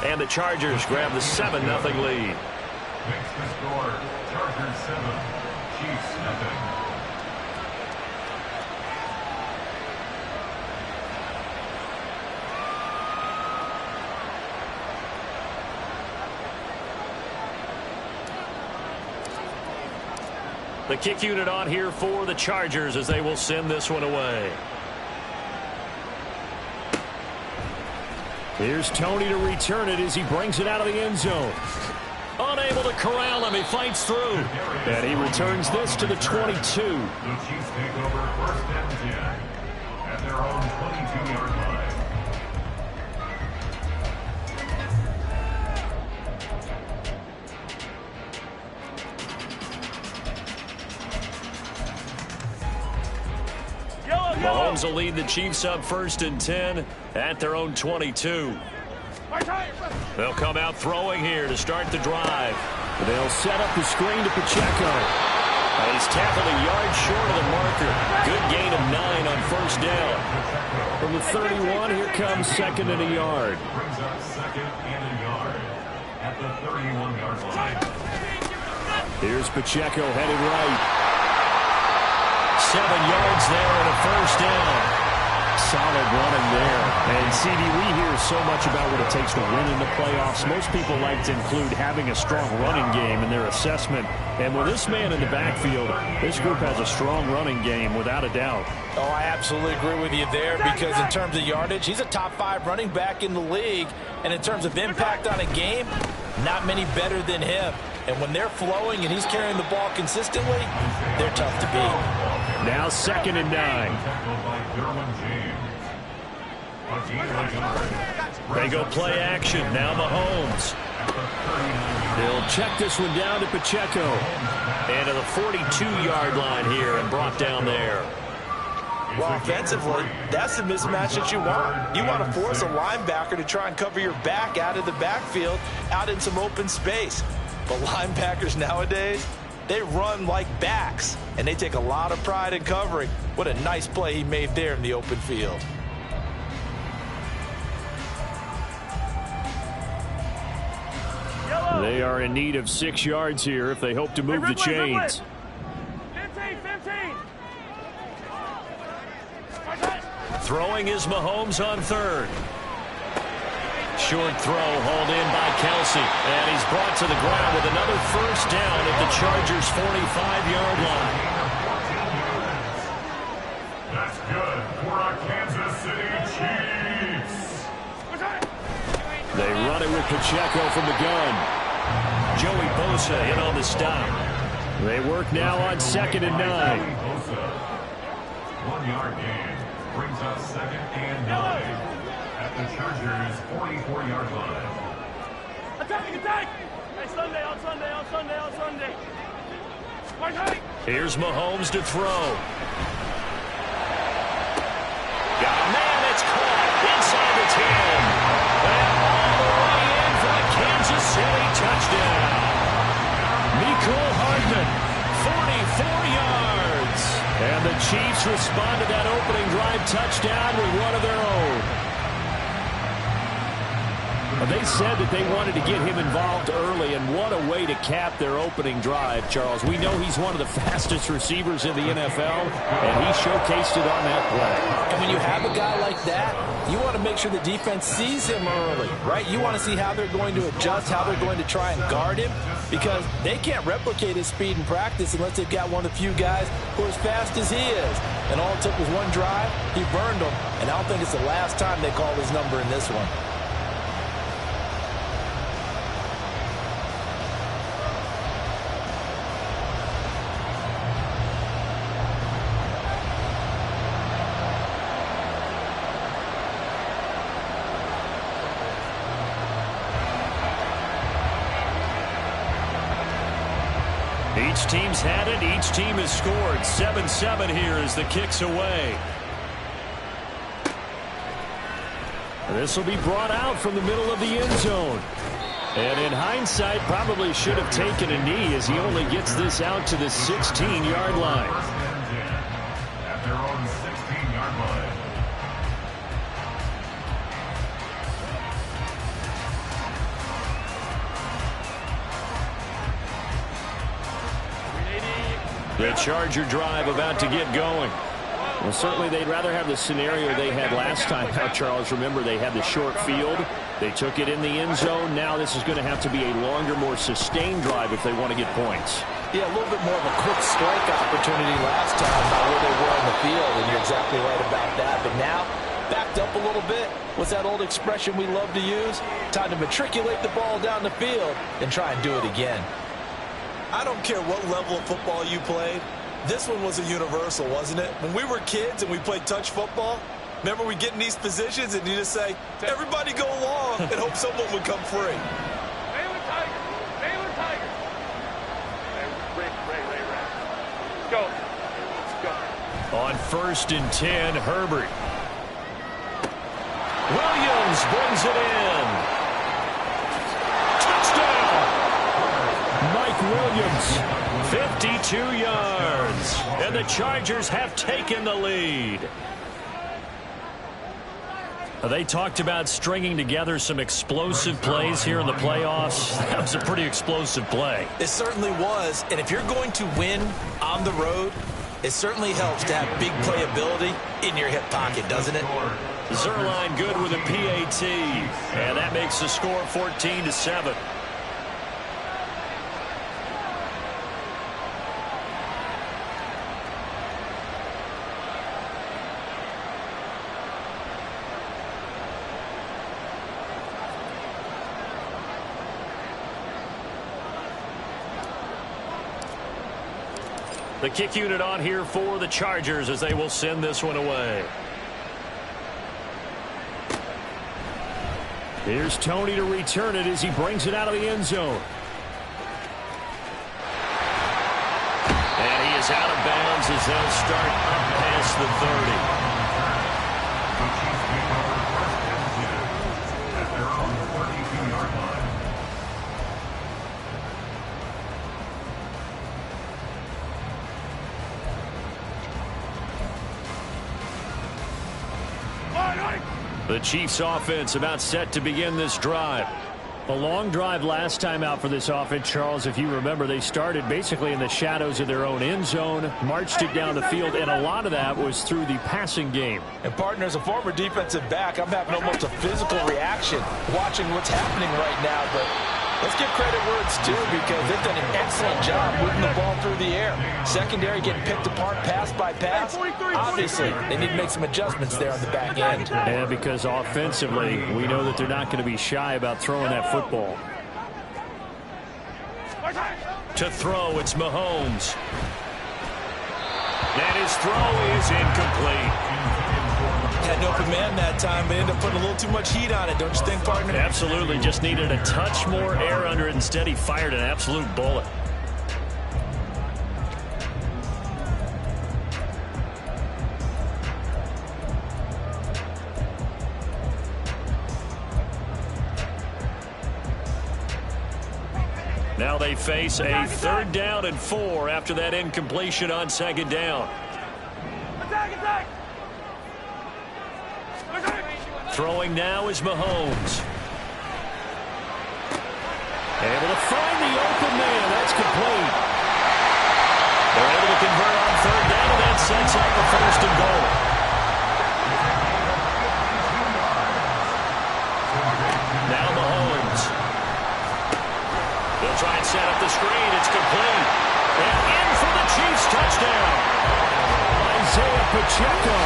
And the Chargers grab the 7-0 lead. Makes the score Chargers 7, Chiefs nothing. The kick unit on here for the Chargers as they will send this one away. Here's Tony to return it as he brings it out of the end zone. Unable to corral him. He fights through. And he returns this to the 22. The Chiefs take over first and 10 at their own 22-yard line. Mahomes will lead the Chiefs up first and 10 at their own 22. They'll come out throwing here to start the drive. They'll set up the screen to Pacheco. He's tackled a yard short of the marker. Good gain of 9 on first down. From the 31, here comes second and a yard. Brings up second and a yard at the 31-yard line. Here's Pacheco headed right. 7 yards there and a first down. Solid running there. And, CD, we hear so much about what it takes to win in the playoffs. Most people like to include having a strong running game in their assessment. And with this man in the backfield, this group has a strong running game without a doubt. Oh, I absolutely agree with you there because in terms of yardage, he's a top 5 running back in the league. And in terms of impact on a game, not many better than him. And when they're flowing and he's carrying the ball consistently, they're tough to beat. Now second and 9. They go play action. Now Mahomes. They'll check this one down to Pacheco. And to the 42-yard line here and brought down there. Well, offensively, that's the mismatch that you want. You want to force a linebacker to try and cover your back out of the backfield, out in some open space. But linebackers nowadays, they run like backs, and they take a lot of pride in covering. What a nice play he made there in the open field. They are in need of 6 yards here if they hope to move the chains. 15. Throwing is Mahomes on third. Short throw hauled in by Kelsey. And he's brought to the ground with another first down at the Chargers' 45-yard line. That's good for our Kansas City Chiefs. They run it with Pacheco from the gun. Joey Bosa in on the stop. They work now on second and 9. 1 yard gain brings up second and 9 at the Chargers' 44-yard line. Attack! Hey, Sunday. Here's Mahomes to throw. Got a man that's caught inside the 10. And all the way in for a Kansas City touchdown. Mecole Hardman, 44 yards. And the Chiefs respond to that opening drive touchdown with one of their own. They said that they wanted to get him involved early, and what a way to cap their opening drive, Charles. We know he's one of the fastest receivers in the NFL, and he showcased it on that play. And when you have a guy like that, you want to make sure the defense sees him early, right? You want to see how they're going to adjust, how they're going to try and guard him, because they can't replicate his speed in practice unless they've got one of the few guys who are as fast as he is. And all it took was one drive. He burned them, and I don't think it's the last time they call his number in this one. Each team's had it. Each team has scored. 7-7 here as the kick's away. This will be brought out from the middle of the end zone. And in hindsight, probably should have taken a knee as he only gets this out to the 16-yard line. At their own 16-yard line. The Charger drive about to get going. Well, certainly they'd rather have the scenario they had last time. Now, Charles, remember, they had the short field. They took it in the end zone. Now this is going to have to be a longer, more sustained drive if they want to get points. Yeah, a little bit more of a quick strike opportunity last time by where they were on the field, and you're exactly right about that. But now, backed up a little bit. What's that old expression we love to use? Time to matriculate the ball down the field and try and do it again. I don't care what level of football you played. This one was a universal, wasn't it? When we were kids and we played touch football, remember we get in these positions and you just say, everybody go along and hope someone would come free. Baylor Tigers. Baylor Tigers. Ray. Let's go. Let's go. On 1st and 10, Herbert. Williams brings it in. Touchdown! Mike Williams, 52 yards. And the Chargers have taken the lead. They talked about stringing together some explosive plays here in the playoffs. That was a pretty explosive play. It certainly was. And if you're going to win on the road, it certainly helps to have big playability in your hip pocket, doesn't it? Zerline good with a PAT. And that makes the score 14-7. The kick unit on here for the Chargers as they will send this one away. Here's Tony to return it as he brings it out of the end zone. And he is out of bounds as they'll start up past the 30. At their own 32-yard line. The Chiefs offense about set to begin this drive. A long drive last time out for this offense, Charles. If you remember, they started basically in the shadows of their own end zone, marched it down the field, and a lot of that was through the passing game. And, partner, as a former defensive back, I'm having almost a physical reaction watching what's happening right now. But let's give credit where it's due because they've done an excellent job moving the ball through the air. Secondary getting picked apart pass by pass. Obviously, they need to make some adjustments there on the back end. Yeah, because offensively, we know that they're not going to be shy about throwing that football. To throw, it's Mahomes. And his throw is incomplete. Had an open man that time, but ended up putting a little too much heat on it, don't you think, partner? Absolutely. Just needed a touch more air under it. Instead, he fired an absolute bullet. Now they face a 3rd down and 4 after that incompletion on 2nd down. Attack! Throwing now is Mahomes. Able to find the open man. That's complete. They're able to convert on 3rd down, and that sets up the 1st and goal. Now Mahomes. They'll try and set up the screen. It's complete. And in for the Chiefs touchdown. Isaiah Pacheco.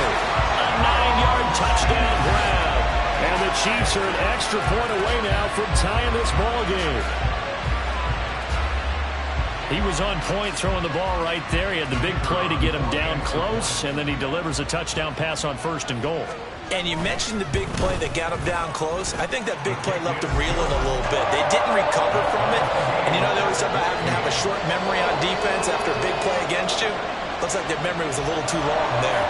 A 9-yard touchdown grab. And the Chiefs are an extra point away now from tying this ball game. He was on point throwing the ball right there. He had the big play to get him down close, and then he delivers a touchdown pass on 1st and goal. And you mentioned the big play that got him down close. I think that big play left him reeling a little bit. They didn't recover from it. And, you know, they always talk about having to have a short memory on defense after a big play against you. Looks like their memory was a little too long there.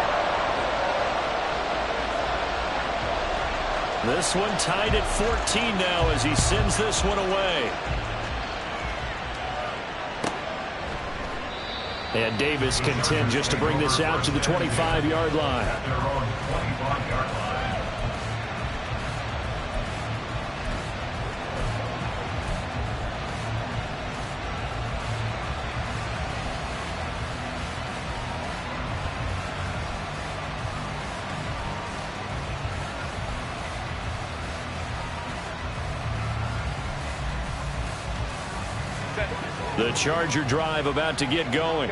This one tied at 14 now as he sends this one away. And Davis contend just to bring this out to the 25-yard line. At their own 25-yard line. The Charger drive about to get going.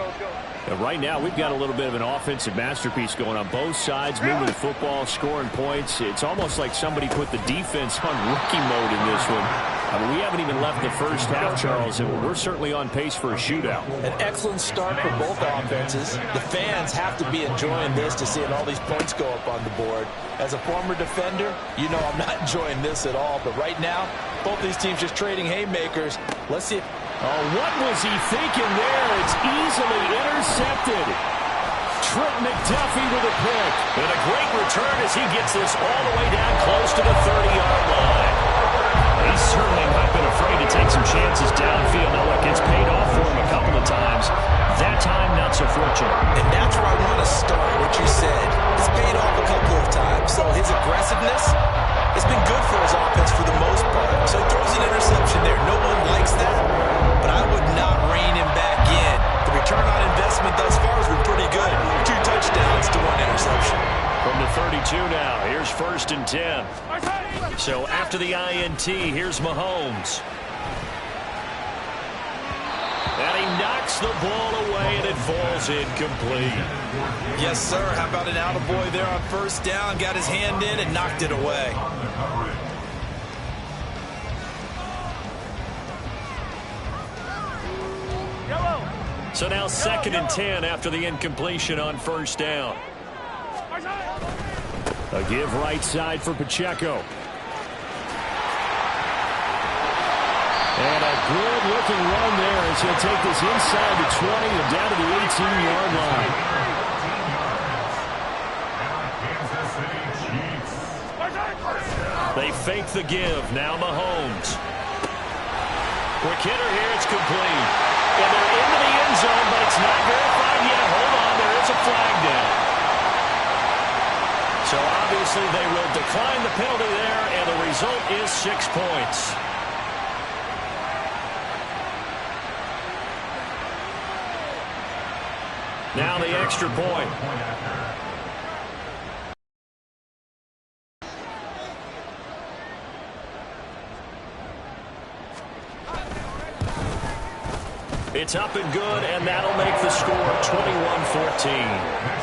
And right now, we've got a little bit of an offensive masterpiece going on both sides, moving the football, scoring points. It's almost like somebody put the defense on rookie mode in this one. I mean, we haven't even left the first half, Charles, and we're certainly on pace for a shootout. An excellent start for both offenses. The fans have to be enjoying this to seeing all these points go up on the board. As a former defender, you know I'm not enjoying this at all. But right now, both these teams just trading haymakers. Let's see. Oh, what was he thinking there? It's easily intercepted. Trent McDuffie with a pick. And a great return as he gets this all the way down close to the 30-yard line. He's certainly not been afraid to take some chances downfield. Now, look, it's paid off for him a couple of times. That time, not so fortunate. And that's where I want to start, what you said. It's paid off a couple of times. So his aggressiveness has been good for his offense for the most part. So he throws an interception there. No one likes that, but I would not rein him back in. The return on investment thus far has been pretty good. 2 touchdowns to 1 interception. From the 32 now, here's 1st and 10. So after the INT, here's Mahomes. And he knocks the ball away, and it falls incomplete. Yes, sir. How about an attaboy there on 1st down? Got his hand in and knocked it away. So now 2nd and 10 after the incompletion on 1st down. A give right side for Pacheco. And a good-looking run there as he'll take this inside the 20 and down to the 18-yard line. They fake the give. Now Mahomes. Quick hitter here. It's complete. And they're into the end zone, but it's not verified yet. Hold on. There is a flag down. So obviously they will decline the penalty there, and the result is 6 points. Now the extra point. It's up and good, and that'll make the score 21-14.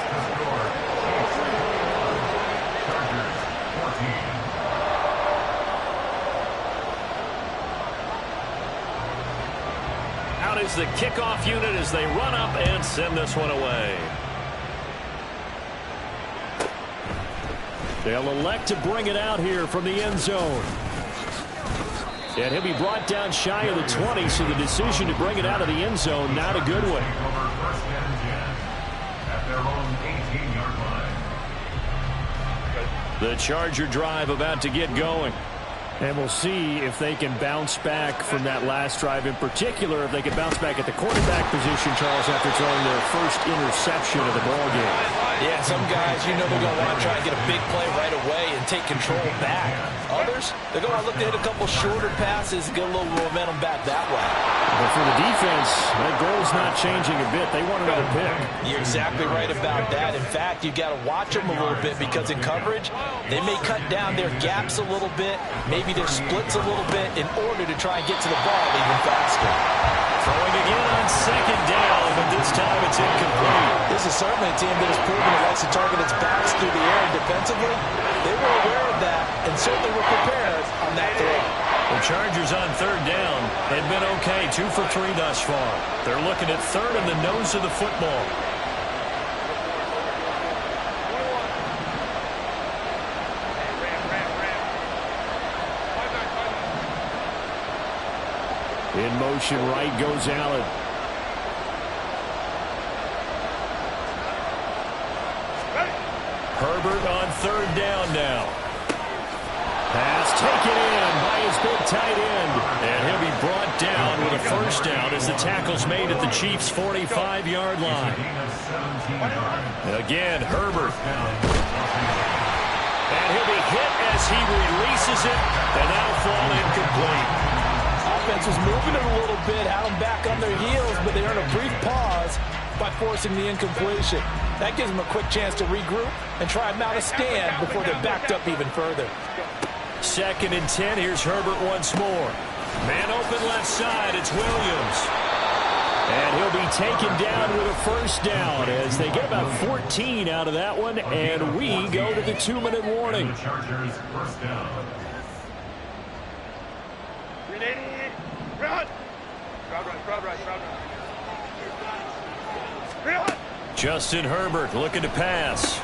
Is the kickoff unit as they run up and send this one away. They'll elect to bring it out here from the end zone. And he'll be brought down shy of the 20, so the decision to bring it out of the end zone, not a good one. The Charger drive about to get going. And we'll see if they can bounce back from that last drive, in particular if they can bounce back at the quarterback position, Charles, after throwing their first interception of the ballgame. Yeah, some guys, you know they're going to want to try and get a big play right away and take control back. Others, they're going to look to hit a couple shorter passes, get a little momentum back that way. But for the defense, that goal's not changing a bit. They want another pick. You're exactly right about that. In fact, you've got to watch them a little bit because in coverage, they may cut down their gaps a little bit, maybe their splits a little bit in order to try and get to the ball even faster. Throwing again on 2nd down, but this time it's incomplete. This is certainly a team that has proven it likes to target its backs through the air and defensively. They were aware of that and certainly were prepared on that throw. The Chargers on 3rd down had been okay, 2 for 3 thus far. They're looking at 3rd in the nose of the football. In motion, right goes Allen. Herbert on 3rd down now. Pass taken in by his big tight end. And he'll be brought down with a 1st down as the tackle's made at the Chiefs' 45-yard line. Again, Herbert. And he'll be hit as he releases it, and that'll fall incomplete. Offense was moving it a little bit, had them back on their heels, but they earned a brief pause by forcing the incompletion. That gives them a quick chance to regroup and try and mount a stand before they're backed up even further. 2nd and 10. Here's Herbert once more. Man open left side. It's Williams. And he'll be taken down with a first down as they get about 14 out of that one, and we go to the 2-minute warning. The Chargers first down. Justin Herbert looking to pass.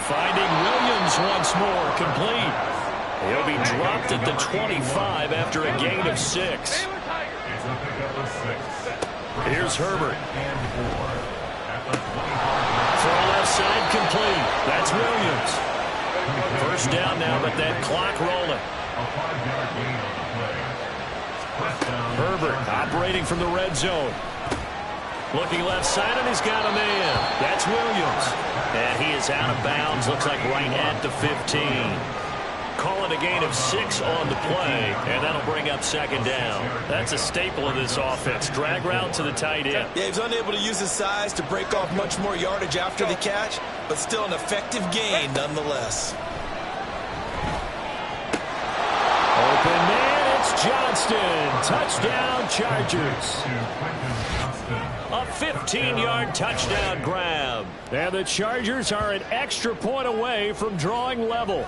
Finding Williams once more, complete. He'll be dropped at the 25 after a gain of 6. It's a pickup of 6. Here's Herbert. And 4 at the 25. Throw left side, complete. That's Williams. First down now, but that clock rolling. A 5-yard gain on the play. First down. Herbert operating from the red zone. Looking left side, and he's got a man. That's Williams. And he is out of bounds. Looks like right at the 15. Calling a gain of 6 on the play, and that'll bring up second down. That's a staple of this offense. Drag route to the tight end. Yeah, he was unable to use his size to break off much more yardage after the catch, but still an effective gain nonetheless. Open man, it's Johnston. Touchdown, Chargers. A 15-yard touchdown grab. And the Chargers are an extra point away from drawing level.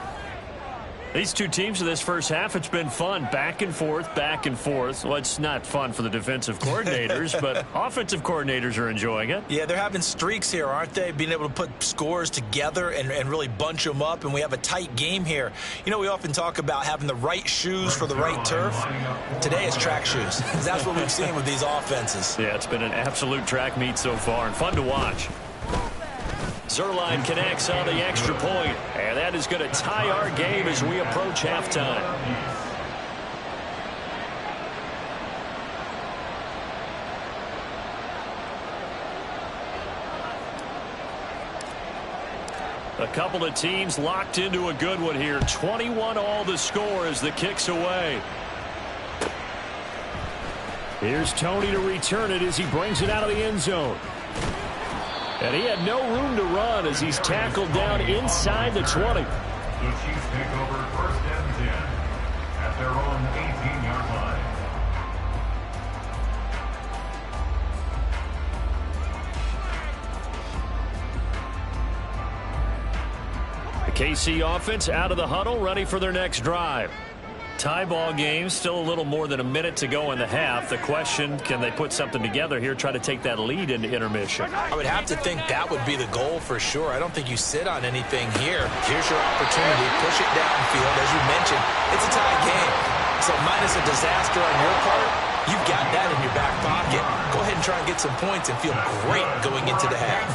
These two teams in this first half, it's been fun. Back and forth, back and forth. Well, it's not fun for the defensive coordinators, but offensive coordinators are enjoying it. Yeah, they're having streaks here, aren't they? Being able to put scores together and really bunch them up, and we have a tight game here. You know, we often talk about having the right shoes for the right turf. Today it's track shoes. That's what we've seen with these offenses. Yeah, it's been an absolute track meet so far and fun to watch. Zerline connects on the extra point, and that is going to tie our game as we approach halftime. A couple of teams locked into a good one here. 21 all the score as the kick's away. Here's Tony to return it as he brings it out of the end zone. And he had no room to run as he's tackled down inside the 20. The Chiefs take over first and 10 at their own 18-yard line. The KC offense out of the huddle, ready for their next drive. Tie ball game, still a little more than a minute to go in the half. The question, can they put something together here, try to take that lead into intermission? I would have to think that would be the goal for sure. I don't think you sit on anything here. Here's your opportunity. Push it downfield. As you mentioned, it's a tie game. So minus a disaster on your part, you've got that in your back pocket. Go ahead and try and get some points and feel great going into the half.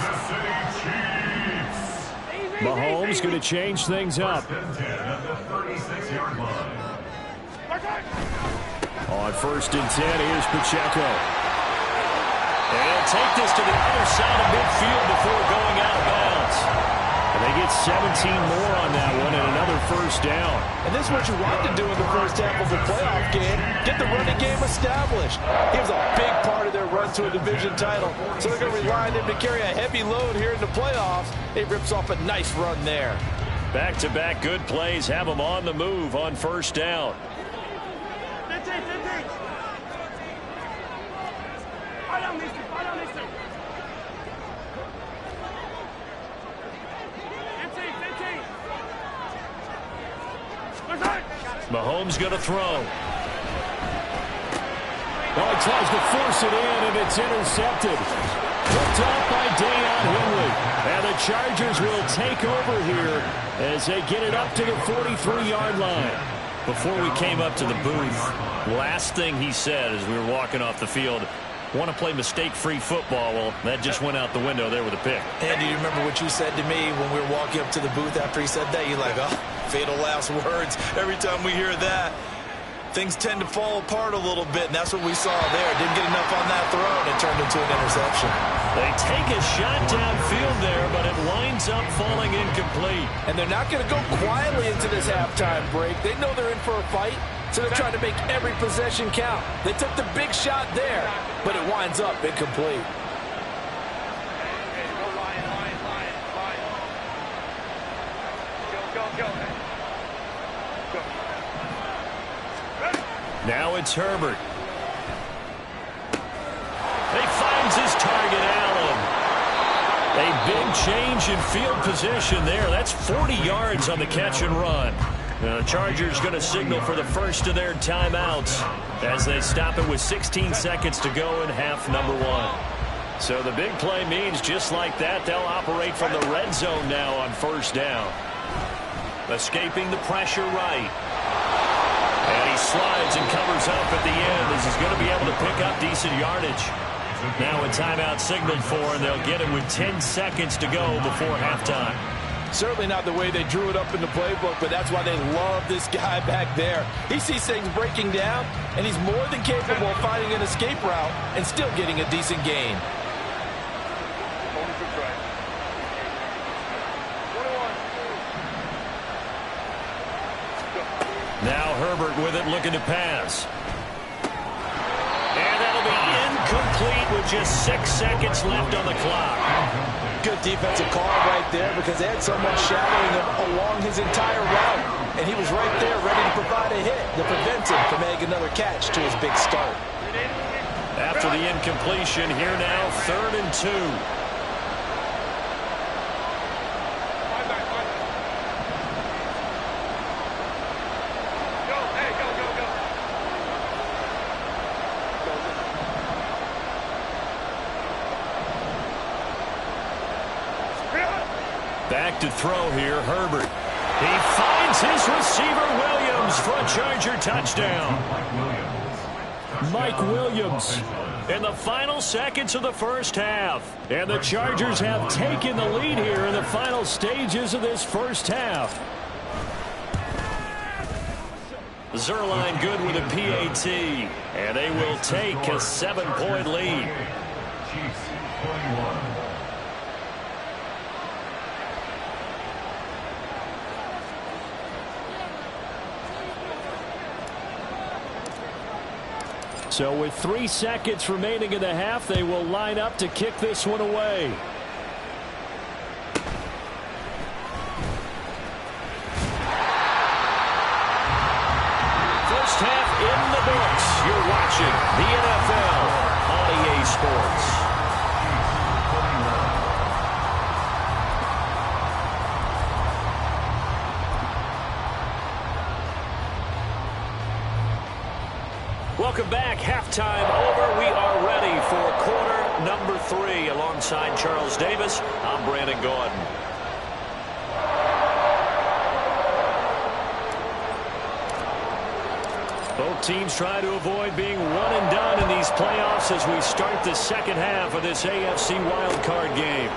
Mahomes going to change things up. First and 10 at the 36-yard line. On first and 10, here's Pacheco. And he'll take this to the other side of midfield before going out of bounds. And they get 17 more on that one and another first down. And this is what you want to do in the first half of a playoff game. Get the running game established. He was a big part of their run to a division title. So they're going to rely on him to carry a heavy load here in the playoffs. He rips off a nice run there. Back-to-back good plays have them on the move on first down. Mahomes going to throw. Well, he tries to force it in, and it's intercepted. Picked off by Deion Henry. And the Chargers will take over here as they get it up to the 43-yard line. Before we came up to the booth, last thing he said as we were walking off the field, want to play mistake-free football. Well, that just went out the window there with a pick. Andy, do you remember what you said to me when we were walking up to the booth after he said that? You're like, oh, fatal last words. Every time we hear that, things tend to fall apart a little bit, and that's what we saw there. Didn't get enough on that throw, and it turned into an interception. They take a shot downfield there, but it winds up falling incomplete. And they're not going to go quietly into this halftime break. They know they're in for a fight, so they're trying to make every possession count. They took the big shot there, but it winds up incomplete. Now it's Herbert. They fire. change in field position there. That's 40 yards on the catch and run. The Chargers going to signal for the first of their timeouts as they stop it with 16 seconds to go in half number 1. So the big play means just like that, they'll operate from the red zone now on first down. Escaping the pressure right. And he slides and covers up at the end as he's going to be able to pick up decent yardage. Now a timeout signaled for, and they'll get it with 10 seconds to go before halftime. Certainly not the way they drew it up in the playbook, but that's why they love this guy back there. He sees things breaking down, and he's more than capable of finding an escape route and still getting a decent gain. Now Herbert with it, looking to pass. And that'll be incomplete with just 6 seconds left on the clock. Good defensive call right there because they had someone shadowing him along his entire route. And he was right there ready to provide a hit that prevents him from making another catch to his big start. After the incompletion, here now, 3rd and 2. Back to throw here, Herbert. He finds his receiver, Williams, for a Charger touchdown. Mike Williams in the final seconds of the first half. And the Chargers have taken the lead here in the final stages of this first half. Zerline good with a PAT. And they will take a 7-point lead. Chiefs 21. So with 3 seconds remaining in the half, they will line up to kick this one away. First half in the books. You're watching the NFL on EA Sports. Welcome back. Halftime over. We are ready for quarter number 3. Alongside Charles Davis, I'm Brandon Gordon. Both teams try to avoid being one and done in these playoffs as we start the second half of this AFC wildcard game.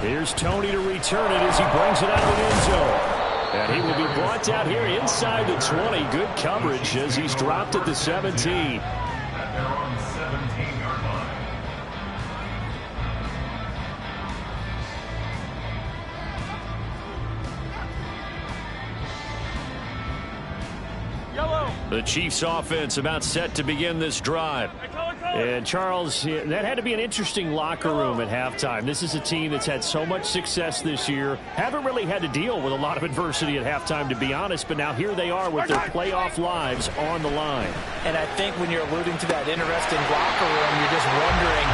Here's Tony to return it as he brings it out of the end zone. And he will be brought down here inside the 20. Good coverage as he's dropped at the 17. At their own 17-yard line. The Chiefs offense about set to begin this drive. And Charles, that had to be an interesting locker room at halftime. This is a team that's had so much success this year. Haven't really had to deal with a lot of adversity at halftime, to be honest. But now here they are with their playoff lives on the line. And I think when you're alluding to that interesting locker room, you're just wondering,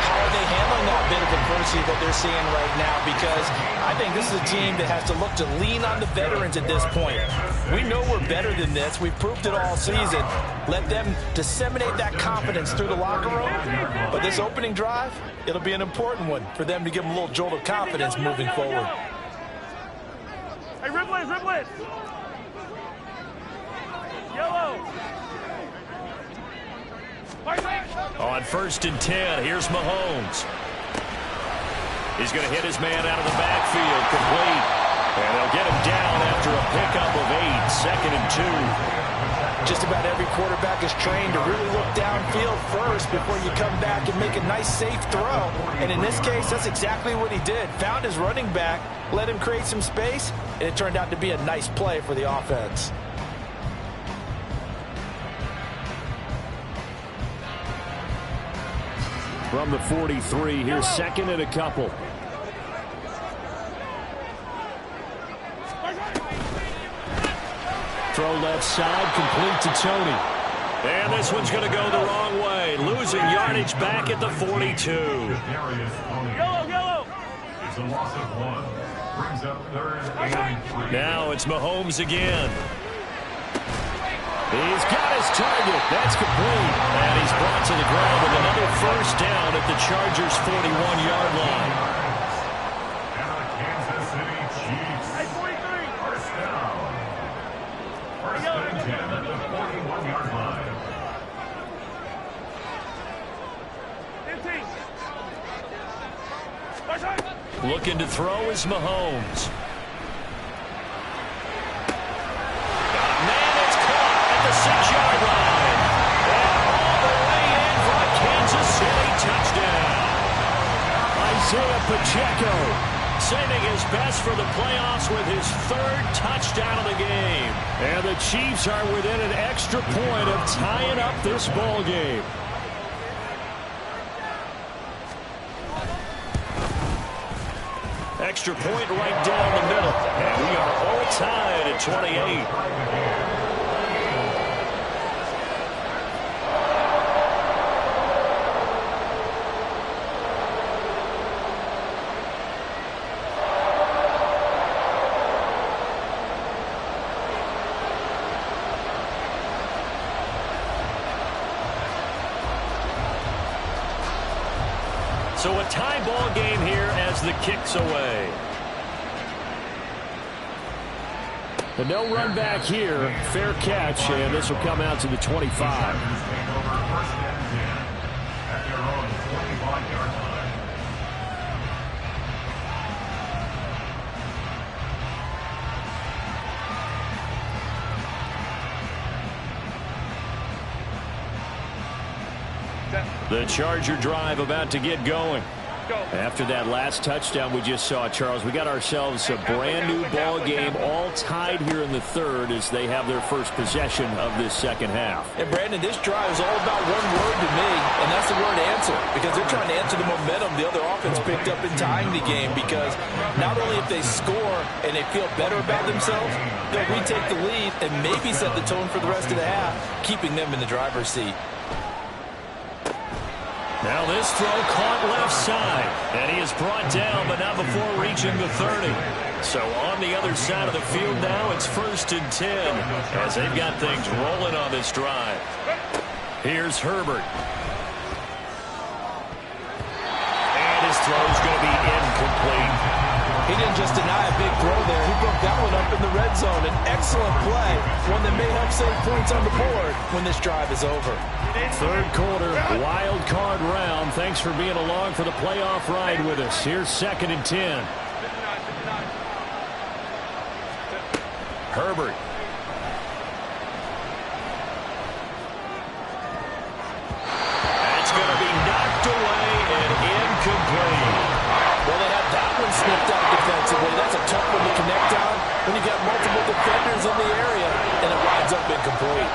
how are they handling that bit of adversity that they're seeing right now? Because I think this is a team that has to look to lean on the veterans at this point. We know we're better than this. We've proved it all season. Let them disseminate that confidence through the locker room. But this opening drive, it'll be an important one for them to give them a little jolt of confidence moving forward. Hey, Ripley. Yellow. On 1st and 10, here's Mahomes. He's going to hit his man out of the backfield, complete. And they'll get him down after a pickup of 8, 2nd and 2. Just about every quarterback is trained to really look downfield first before you come back and make a nice, safe throw. And in this case, that's exactly what he did. Found his running back, let him create some space, and it turned out to be a nice play for the offense. From the 43, here's 2nd and a couple. Throw left side, complete to Tony. And this one's going to go the wrong way. Losing yardage back at the 42. Yellow. a loss of 1. Brings up 3rd and 3. Now it's Mahomes again. He's got his target. That's complete. And he's brought to the ground with another first down at the Chargers' 41-yard line. And the Kansas City Chiefs. First down. First and 10 at the 41-yard line. Looking to throw is Mahomes. Got a man that's caught at the 6-yard line. And all the way in for a Kansas City touchdown. Isaiah Pacheco saving his best for the playoffs with his 3rd touchdown of the game. And the Chiefs are within an extra point of tying up this ball game. Extra point right down the middle. And we are all tied at 28. So a tie ball game here as the kick's away. And no run back here. Fair catch, and this will come out to the 25. The Charger drive about to get going. After that last touchdown we just saw, Charles, we got ourselves a brand new ball game, all tied here in the 3rd as they have their first possession of this second half. And Brandon, this drive is all about one word to me, and that's the word answer, because they're trying to answer the momentum the other offense picked up in tying the game, because not only if they score and they feel better about themselves, they'll retake the lead and maybe set the tone for the rest of the half, keeping them in the driver's seat. Now this throw caught left side, and he is brought down, but not before reaching the 30. So on the other side of the field now, it's 1st and 10, as they've got things rolling on this drive. Here's Herbert. And his throw's going to be incomplete. He didn't just deny a big throw there. He broke that one up in the red zone. An excellent play, one that may help save points on the board when this drive is over. 3rd quarter, wild card round. Thanks for being along for the playoff ride with us. Here's 2nd and 10. Herbert. That's going to be knocked away and incomplete. Well, they had that one snipped out defensively. That's a tough one to connect on when you got multiple defenders in the area, and it winds up incomplete.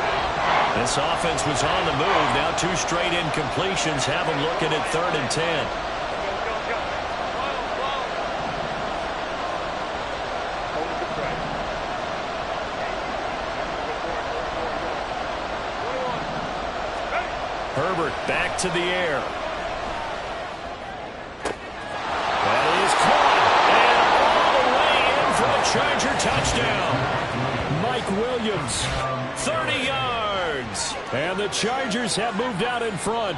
This offense was on the move. Now 2 straight incompletions have them looking at 3rd and 10. Herbert back to the air. That is caught. And all the way in for a Charger touchdown. Mike Williams, 30 yards. And the Chargers have moved out in front.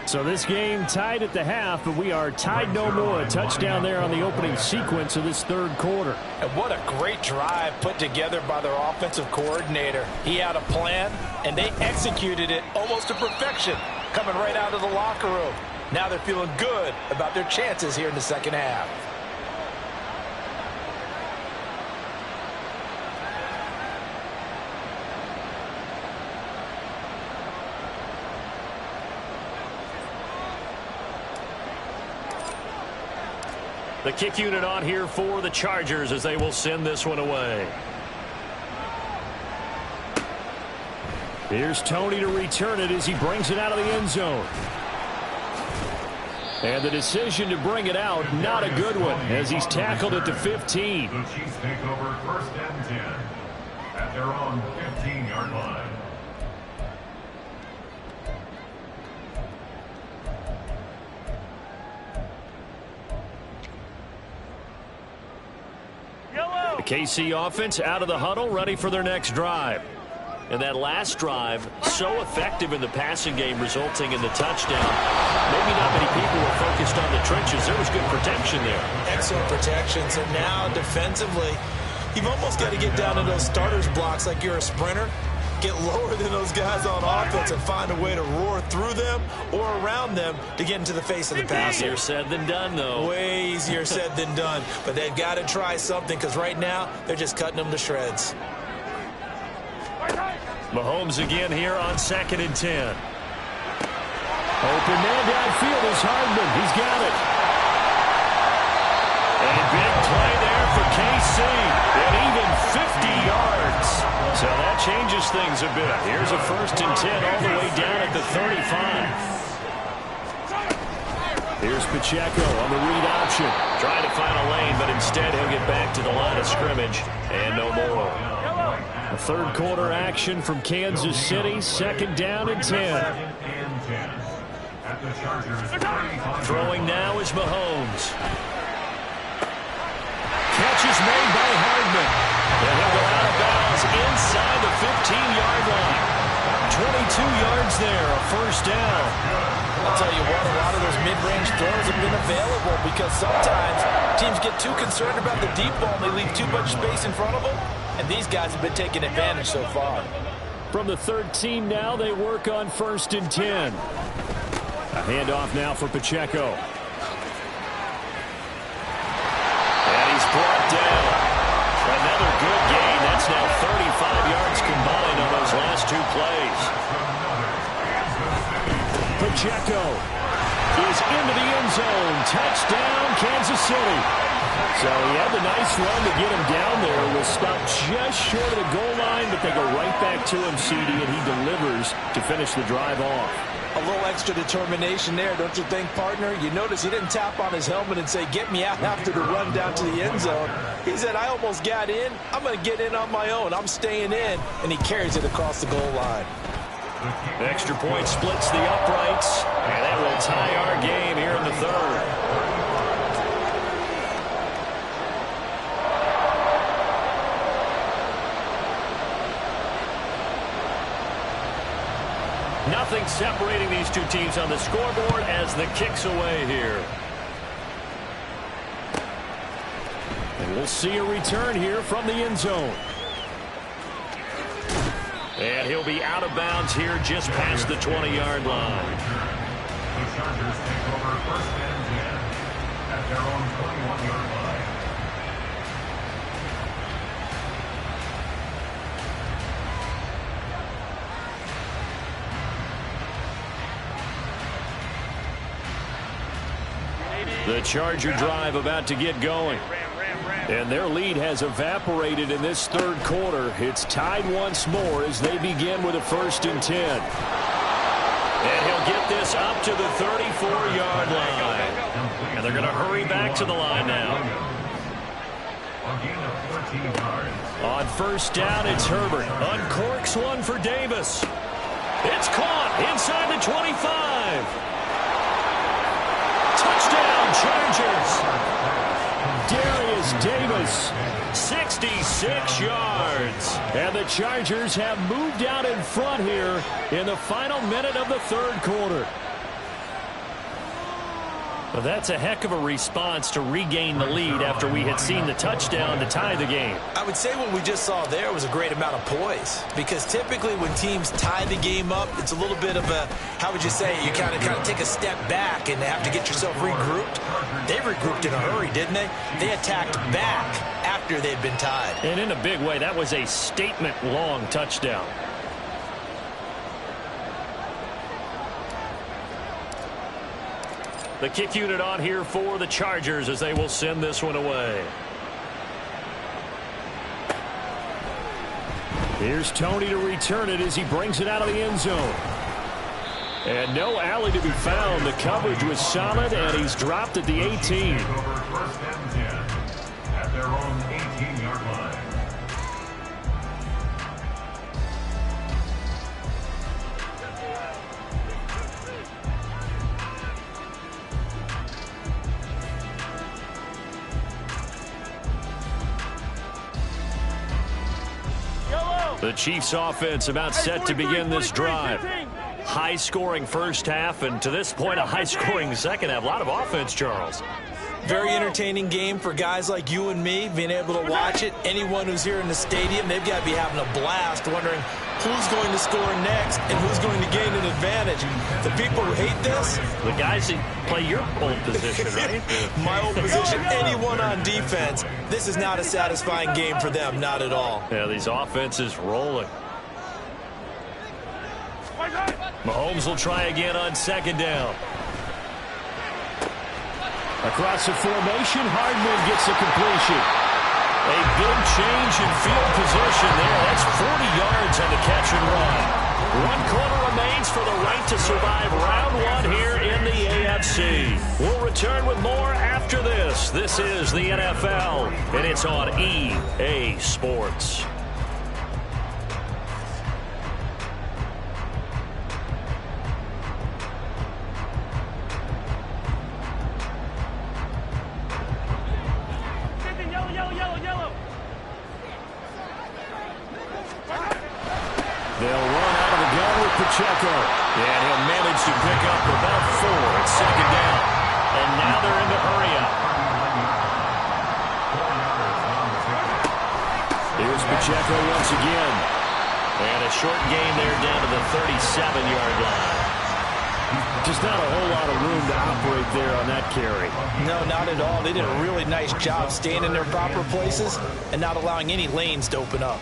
So this game tied at the half, but we are tied no more. A touchdown there on the opening sequence of this 3rd quarter. And what a great drive put together by their offensive coordinator. He had a plan, and they executed it almost to perfection, coming right out of the locker room. Now they're feeling good about their chances here in the second half. The kick unit on here for the Chargers as they will send this one away. Here's Tony to return it as he brings it out of the end zone. And the decision to bring it out, not a good one, as he's tackled at the 15. The Chiefs take over 1st and 10 at their own 15-yard line. KC offense out of the huddle, ready for their next drive. And that last drive, so effective in the passing game, resulting in the touchdown. Maybe not many people were focused on the trenches. There was good protection there. Excellent protection. So now defensively, you've almost got to get down to those starters blocks like you're a sprinter. Get lower than those guys on offense and find a way to roar through them or around them to get into the face of the passer. Easier said than done, though. Way easier said than done. But they've got to try something because right now they're just cutting them to shreds. Mahomes again here on 2nd and 10. Open man downfield is Hardman. He's got it. A big play there for KC. And even 50 yards. So that changes things a bit. Here's a 1st and 10 all the way down at the 35. Here's Pacheco on the read option. Trying to find a lane, but instead he'll get back to the line of scrimmage. And no more. A third quarter action from Kansas City. 2nd down and 10. Throwing now is Mahomes. Catch is made by Hardman. And he'll go out of bounds inside the 15-yard line. 22 yards there, a 1st down. I'll tell you what, a lot of those mid-range throws have been available because sometimes teams get too concerned about the deep ball and they leave too much space in front of them. And these guys have been taking advantage so far. From the 13 now, they work on 1st and 10. A handoff now for Pacheco. And he's brought down. Another good gain. That's now 35 yards combined on those last 2 plays. Pacheco is into the end zone. Touchdown, Kansas City. So he had the nice run to get him down there. It was stopped just short of the goal line, but they go right back to him, CD, and he delivers to finish the drive off. A little extra determination there, don't you think, partner? You notice he didn't tap on his helmet and say, get me out after the run down to the end zone. He said, I almost got in. I'm going to get in on my own. I'm staying in. And he carries it across the goal line. Extra point splits the uprights, and that will tie our game here in the 3rd. Nothing separating these two teams on the scoreboard as the kick's away here. And we'll see a return here from the end zone. And he'll be out of bounds here just past the 20-yard line. The Chargers take over 1st and 10 at their own 21-yard line. The Charger drive about to get going. And their lead has evaporated in this 3rd quarter. It's tied once more as they begin with a 1st and 10. And he'll get this up to the 34-yard line. And they're going to hurry back to the line now. On 1st down, it's Herbert. Uncorks one for Davis. It's caught inside the 25. Touchdown, Chargers. Darius Davis. 66 yards. And the Chargers have moved out in front here in the final minute of the 3rd quarter. Well, that's a heck of a response to regain the lead after we had seen the touchdown to tie the game. I would say what we just saw there was a great amount of poise, because typically when teams tie the game up, it's a little bit of a, how would you say, you kind of take a step back and have to get yourself regrouped. They regrouped in a hurry, didn't they? They attacked back after they'd been tied. And in a big way, that was a statement-long touchdown. The kick unit on here for the Chargers as they will send this one away. Here's Tony to return it as he brings it out of the end zone. And no alley to be found. The coverage was solid, and he's dropped at the 18. First and 10 at their own 18-yard line. The Chiefs offense about set to begin this drive. High-scoring first half, and to this point, a high-scoring second half. A lot of offense, Charles. Very entertaining game for guys like you and me, being able to watch it. Anyone who's here in the stadium, they've got to be having a blast, wondering who's going to score next and who's going to gain an advantage. The people who hate this, the guys that play your old position, right? My old position, anyone on defense. This is not a satisfying game for them, not at all. Yeah, these offenses rolling. Mahomes will try again on second down. Across the formation, Hardman gets a completion. A big change in field position there. That's 40 yards on the catch and run. 1 quarter remains for the right to survive round 1 here in the AFC. We'll return with more after this. This is the NFL, and it's on EA Sports. They'll run out of the gun with Pacheco. And he'll manage to pick up about 4 at second down. And now they're in the hurry up. Here's Pacheco once again. And a short gain there down to the 37-yard line. Just not a whole lot of room to operate there on that carry. No, not at all. They did a really nice job staying in their proper places and not allowing any lanes to open up.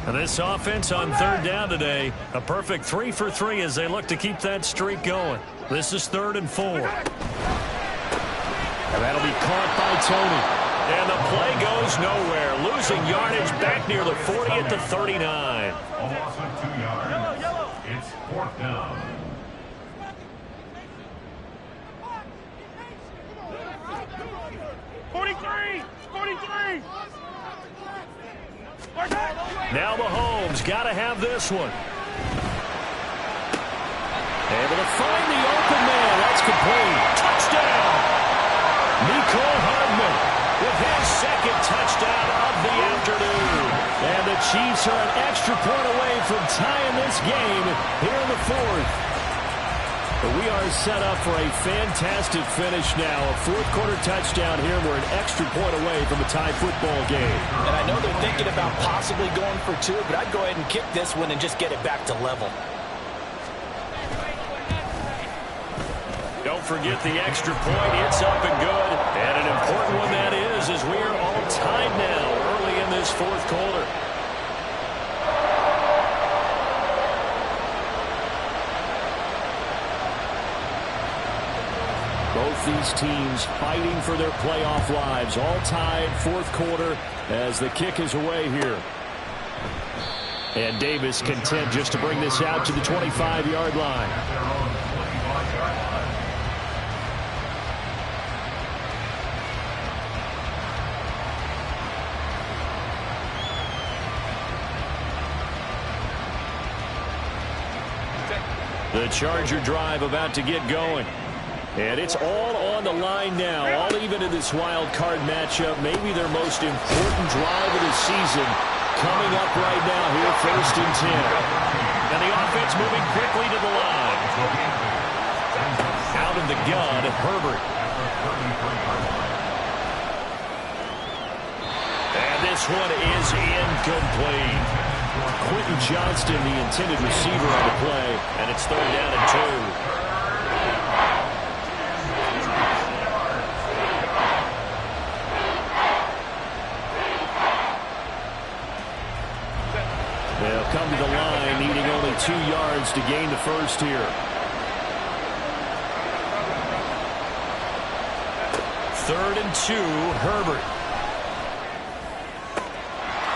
And this offense on third down today, a perfect 3 for 3 as they look to keep that streak going. This is 3rd and 4. And that'll be caught by Tony. And the play goes nowhere. Losing yardage back near the 40 at the 39. A loss of 2 yards. It's 4th down. Now Mahomes got to have this one. Able to find the open man. That's complete. Touchdown. Nicole Hardman with his second touchdown of the afternoon. And the Chiefs are an extra point away from tying this game here in the 4th. But we are set up for a fantastic finish now. A 4th-quarter touchdown here. We're an extra point away from a tie football game. And I know they're thinking about possibly going for 2, but I'd go ahead and kick this one and just get it back to level. Don't forget the extra point. It's up and good. And an important one that is, as we are all tied now early in this 4th quarter. Both these teams fighting for their playoff lives. All tied, 4th quarter as the kick is away here. And Davis content just to bring this out to the 25-yard line. The Charger drive about to get going. And it's all on the line now, all even in this wild card matchup. Maybe their most important drive of the season coming up right now here, 1st and 10. And the offense moving quickly to the line. Out of the gun, Herbert. And this one is incomplete. Quentin Johnston, the intended receiver on the play. And it's 3rd down and 2. They'll come to the line, needing only 2 yards to gain the first here. 3rd and 2, Herbert.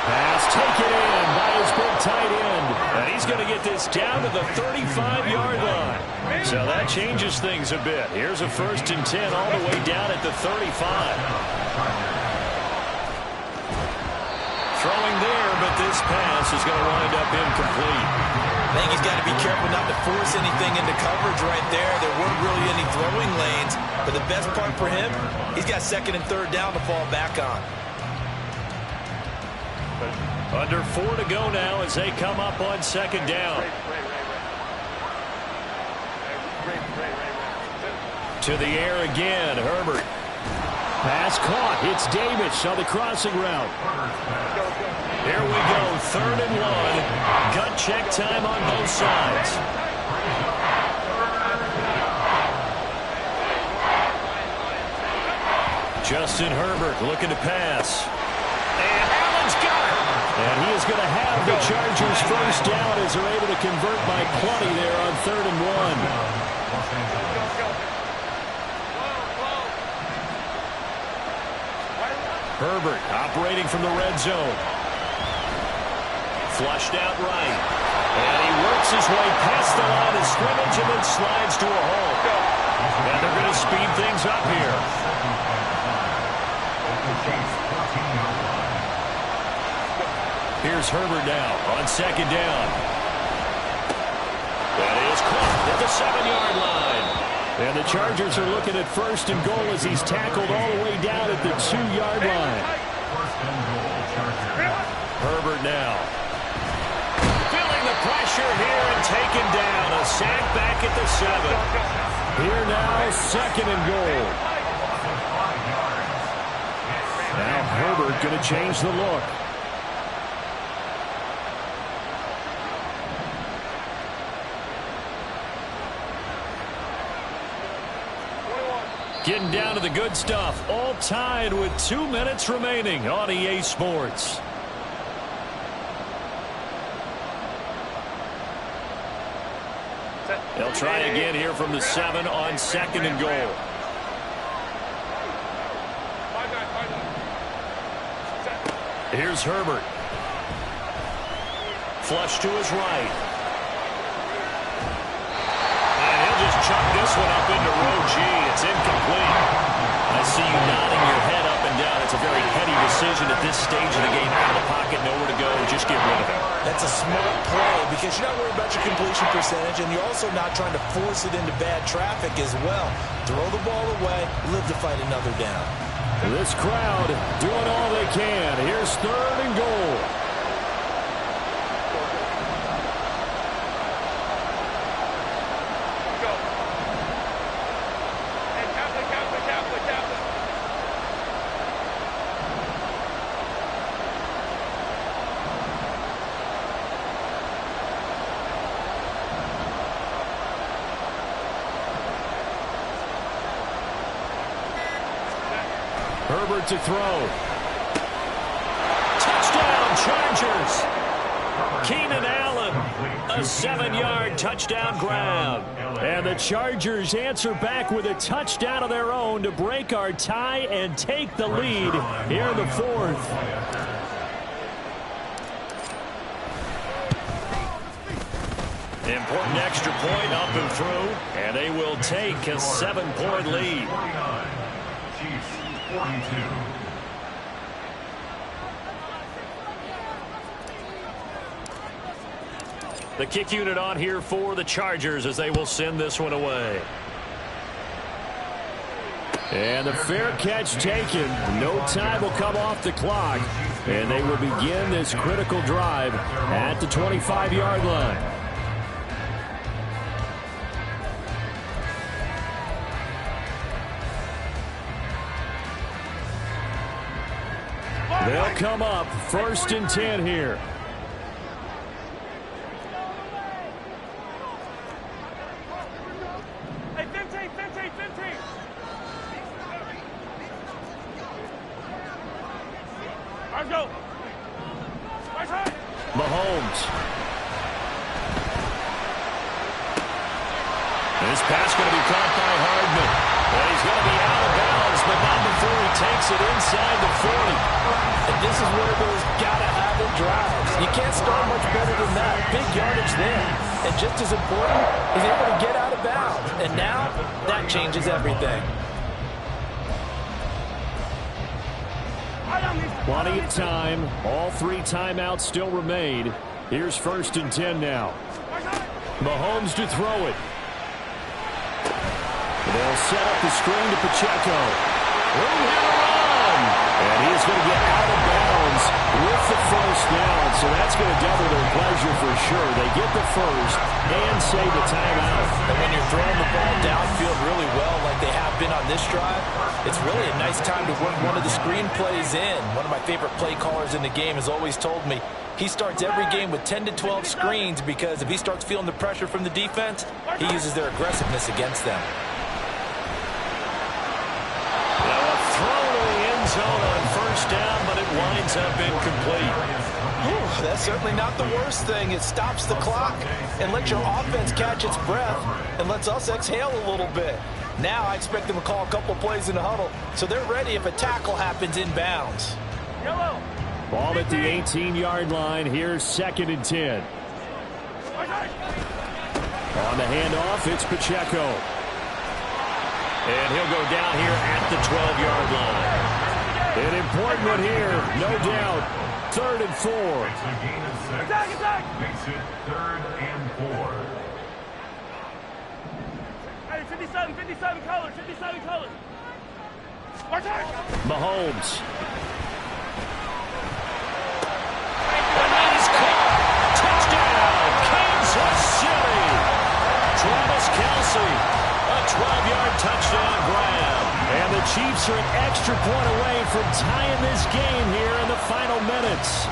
Pass taken in by his big tight end. And he's going to get this down to the 35-yard line. So that changes things a bit. Here's a 1st and 10 all the way down at the 35. Throwing there, but this pass is going to wind up incomplete. I think he's got to be careful not to force anything into coverage right there. There weren't really any throwing lanes. But the best part for him, he's got 2nd and 3rd down to fall back on. Under 4 to go now as they come up on second down. To the air again, Herbert. Pass caught. It's Davis on the crossing route. Here we go, 3rd and 1. Gut check time on both sides. Justin Herbert looking to pass. And Allen's got it. And he is going to have the Chargers first down as they're able to convert by plenty there on 3rd and 1. Herbert operating from the red zone. Flushed out right. And he works his way past the line of scrimmage and then slides to a hole. And they're going to speed things up here. Here's Herbert now on second down. That is caught at the 7-yard line. And the Chargers are looking at 1st and goal as he's tackled all the way down at the 2-yard line. Herbert now. Feeling the pressure here and taken down. A sack back at the 7. Here now, 2nd and goal. Now Herbert going to change the look. Getting down to the good stuff. All tied with 2 minutes remaining on EA Sports. They'll try again here from the 7 on 2nd and goal. Here's Herbert. Flush to his right. And he'll just chuck this one up into row G. It's incomplete. I see you nodding your head up and down. It's a very heady decision at this stage of the game. Out of the pocket, nowhere to go. Just get rid of it. That's a smart play because you're not worried about your completion percentage, and you're also not trying to force it into bad traffic as well. Throw the ball away, live to fight another down. This crowd doing all they can. Here's 3rd and goal. Herbert to throw. Touchdown, Chargers. Keenan Allen, a 7-yard touchdown grab. And the Chargers answer back with a touchdown of their own to break our tie and take the lead here in the 4th. Important extra point up and through, and they will take a 7-point lead. 42. The kick unit on here for the Chargers as they will send this one away. And the fair catch taken. No time will come off the clock. And they will begin this critical drive at the 25-yard line. They'll come up 1st and 10 here. Hey, 15. Let's go. Mahomes. This pass going to be caught by Hardman. And he's going to be out of bounds, but not before he takes it inside the 40. And this is one of those gotta-have-it drives. You can't start much better than that. Big yardage there. And just as important, he's able to get out of bounds. And now, that changes everything. Plenty of time. All 3 timeouts still remain. Here's 1st and 10 now. Mahomes to throw it. They'll set up the screen to Pacheco. Room here to run. And he is going to get out of bounds with the first down, so that's going to double their pleasure for sure. They get the first and save the timeout. And when you're throwing the ball downfield really well like they have been on this drive, it's really a nice time to work one of the screen plays in. One of my favorite play callers in the game has always told me he starts every game with 10 to 12 screens because if he starts feeling the pressure from the defense, he uses their aggressiveness against them. Zone on first down, but it winds up incomplete. That's certainly not the worst thing. It stops the clock and lets your offense catch its breath and lets us exhale a little bit. Now I expect them to call a couple plays in the huddle, so they're ready if a tackle happens inbounds. Ball at the 18-yard line. Here's 2nd and 10. On the handoff, it's Pacheco. And he'll go down here at the 12-yard line. An important one here, no doubt. 3rd and 4. Makes a gain of 6. Makes it 3rd and 4. Hey, 57 colors, 57 colors. Mahomes. And that is caught. Touchdown, Kansas City. Travis Kelce, a 12-yard touchdown grab. And the Chiefs are an extra point away from tying this game here in the final minutes.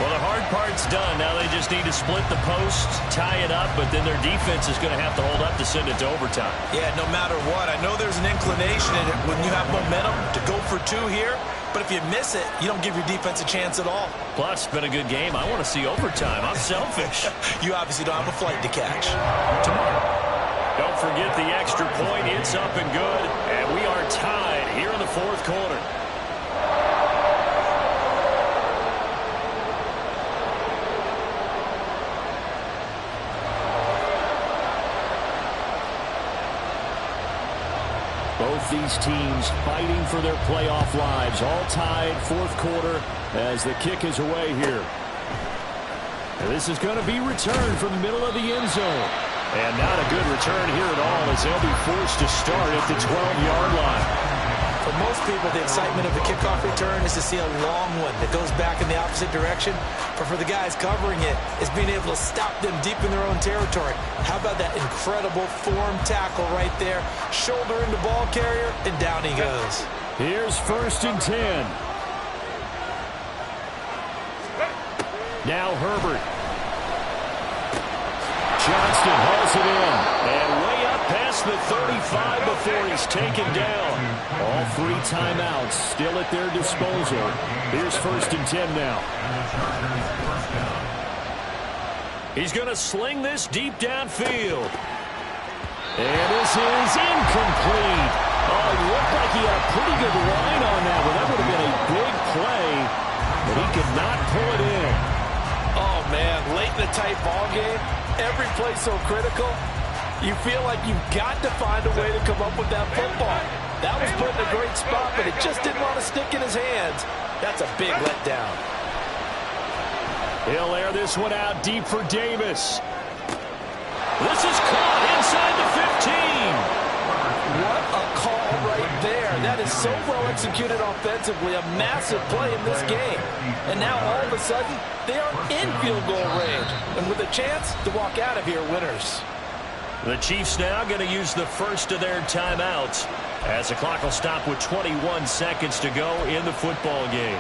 Well, the hard part's done. Now they just need to split the post, tie it up, but then their defense is going to have to hold up to send it to overtime. Yeah, no matter what. I know there's an inclination in it when you have momentum to go for 2 here, but if you miss it, you don't give your defense a chance at all. Plus, it's been a good game. I want to see overtime. I'm selfish. You obviously don't have a flight to catch. Tomorrow. Don't forget the extra point. It's up and good. And we are tied here in the 4th quarter. Both these teams fighting for their playoff lives. All tied 4th quarter as the kick is away here. And this is going to be returned from the middle of the end zone. And not a good return here at all as they'll be forced to start at the 12-yard line. For most people, the excitement of the kickoff return is to see a long one that goes back in the opposite direction. But for the guys covering it, it's being able to stop them deep in their own territory. How about that incredible form tackle right there? Shoulder into ball carrier, and down he goes. Here's 1st and 10. Now Herbert. Johnston hauls it in. And way up past the 35 before he's taken down. All 3 timeouts still at their disposal. Here's 1st and 10 now. He's going to sling this deep downfield. And this is incomplete. Oh, it looked like he had a pretty good line on that one. That would have been a big play, but he could not pull it in. Oh, man, late in the tight ball game, every play so critical, you feel like you've got to find a way to come up with that football. That was put in a great spot, but it just didn't want to stick in his hands. That's a big letdown. He'll air this one out deep for Davis. This is caught inside the 15. What a call right there. That is so well executed offensively. A massive play in this game. And now all of a sudden, they are in field goal range. And with a chance to walk out of here winners. The Chiefs now going to use the first of their timeouts as the clock will stop with 21 seconds to go in the football game.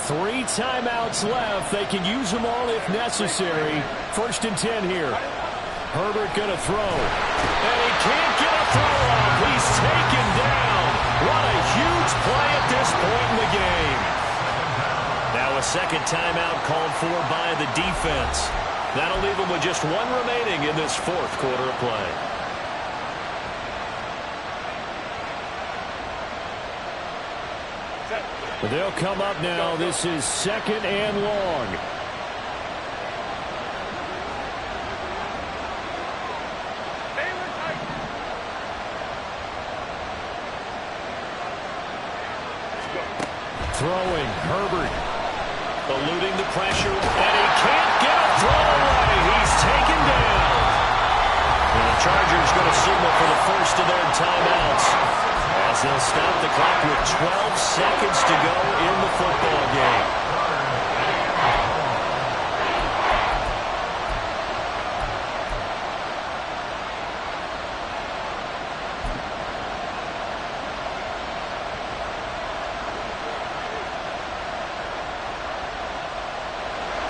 Three timeouts left. They can use them all if necessary. 1st and 10 here. Herbert going to throw. And he can't get a throw off. He's taken down. What a huge play at this point in the game. Now a second timeout called for by the defense. That'll leave them with just 1 remaining in this 4th quarter of play. They'll come up now. This is 2nd and long. Throwing, Herbert. Eluding the pressure, and he can't get a throw away. He's taken down. And the Chargers going to signal for the first of their timeouts as they'll stop the clock with 12 seconds to go in the football game.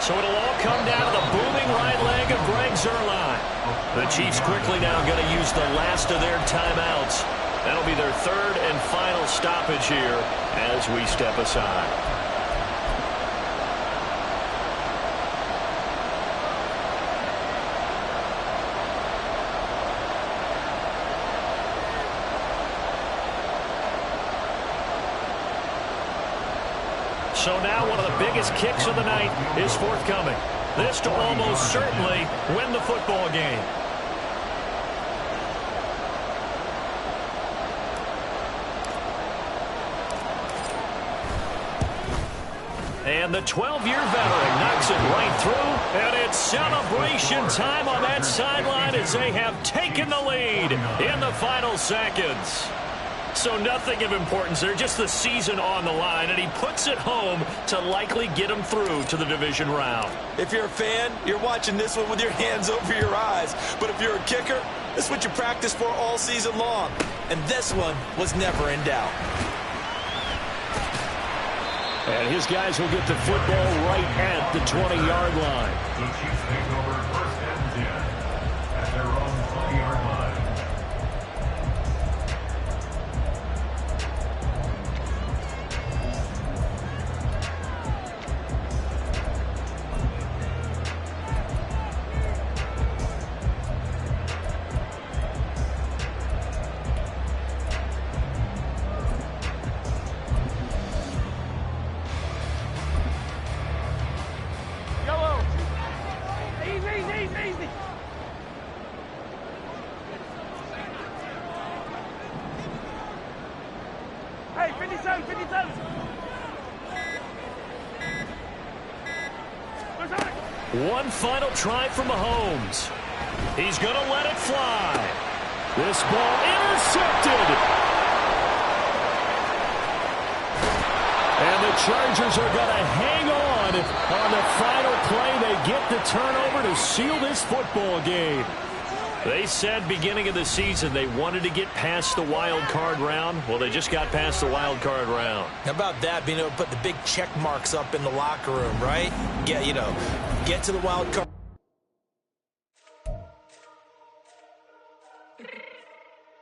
So it'll all come down to the booming right leg of Greg Zuerlein. The Chiefs quickly now going to use the last of their timeouts. That'll be their third and final stoppage here as we step aside. So now one of the biggest kicks of the night is forthcoming. This to almost certainly win the football game. And the 12-year veteran knocks it right through, and it's celebration time on that sideline as they have taken the lead in the final seconds. So nothing of importance there, just the season on the line, and he puts it home to likely get him through to the division round. If you're a fan, you're watching this one with your hands over your eyes. But if you're a kicker, this is what you practice for all season long. And this one was never in doubt. And his guys will get the football right at the 20-yard line. The Chiefs take over first and 10 at their own 20-yard line. Easy. Hey, 57. One final try from Mahomes. He's going to let it fly. This ball intercepted. And the Chargers are going to hang on the final play. They get the turnover to seal this football game. They said beginning of the season they wanted to get past the wild card round. Well, they just got past the wild card round. How about that, being able to put the big check marks up in the locker room, right? Get to the wild card.